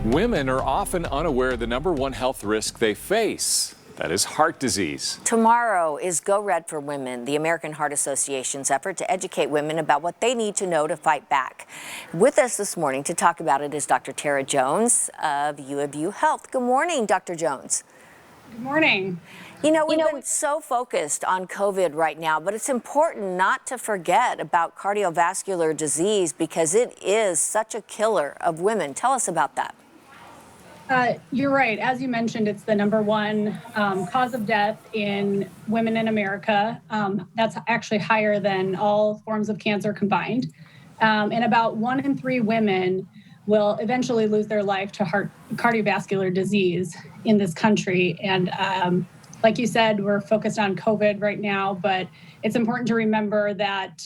Women are often unaware of the #1 health risk they face. That is heart disease. Tomorrow is Go Red for Women, the American Heart Association's effort to educate women about what they need to know to fight back. With us this morning to talk about it is Dr. Tara Jones of U of U Health. Good morning, Dr. Jones. Good morning. We've been so focused on COVID right now, but it's important not to forget about cardiovascular disease because it is such a killer of women. Tell us about that. You're right. As you mentioned, it's the #1 cause of death in women in America. That's actually higher than all forms of cancer combined. And about 1 in 3 women will eventually lose their life to cardiovascular disease in this country. And like you said, we're focused on COVID right now, but it's important to remember that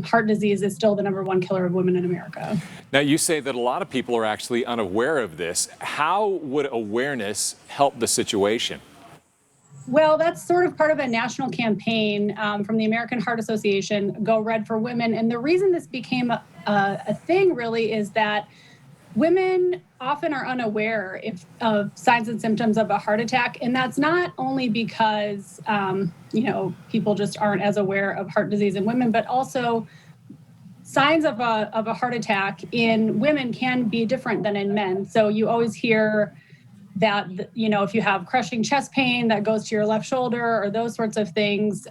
heart disease is still the #1 killer of women in America. Now, you say that a lot of people are actually unaware of this. How would awareness help the situation? Well, that's sort of part of a national campaign from the American Heart Association, Go Red for Women. And the reason this became a thing really is that women often are unaware of signs and symptoms of a heart attack. And that's not only because, people just aren't as aware of heart disease in women, but also signs of a heart attack in women can be different than in men. So you always hear that, if you have crushing chest pain that goes to your left shoulder or those sorts of things,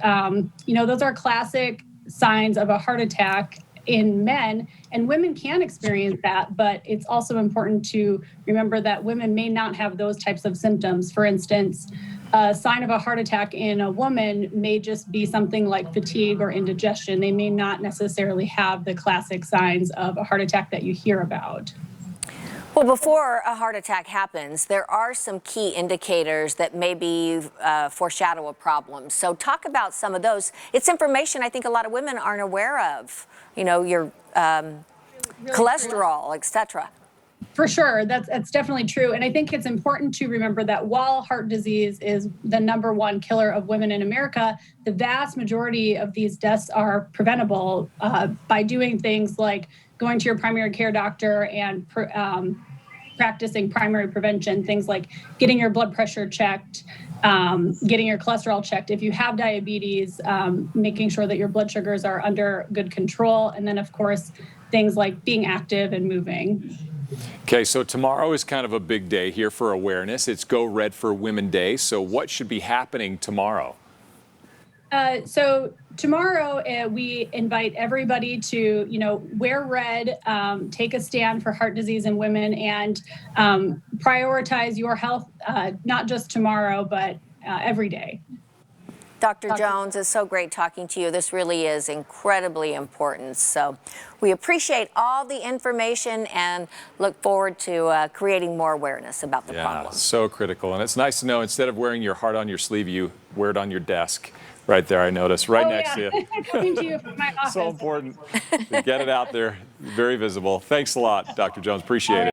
those are classic signs of a heart attack in men, and women can experience that, but it's also important to remember that women may not have those types of symptoms. For instance, a sign of a heart attack in a woman may just be something like fatigue or indigestion. They may not necessarily have the classic signs of a heart attack that you hear about. Well, before a heart attack happens, there are some key indicators that maybe foreshadow a problem. So talk about some of those. It's information I think a lot of women aren't aware of, your cholesterol, etc. For sure, that's definitely true. And I think it's important to remember that while heart disease is the #1 killer of women in America, the vast majority of these deaths are preventable by doing things like going to your primary care doctor and practicing primary prevention, things like getting your blood pressure checked, getting your cholesterol checked. If you have diabetes, making sure that your blood sugars are under good control. And then, of course, things like being active and moving. Okay, so tomorrow is kind of a big day here for awareness. It's Go Red for Women Day. So what should be happening tomorrow? So tomorrow we invite everybody to, wear red, take a stand for heart disease in women, and prioritize your health, not just tomorrow, but every day. Dr. Jones, it's so great talking to you. This really is incredibly important. So we appreciate all the information and look forward to creating more awareness about the problem. Yeah, so critical. And it's nice to know instead of wearing your heart on your sleeve, you wear it on your desk. Right there, I noticed, next to you. Coming to you from my office. So important to get it out there, very visible. Thanks a lot, Dr. Jones. Appreciate it.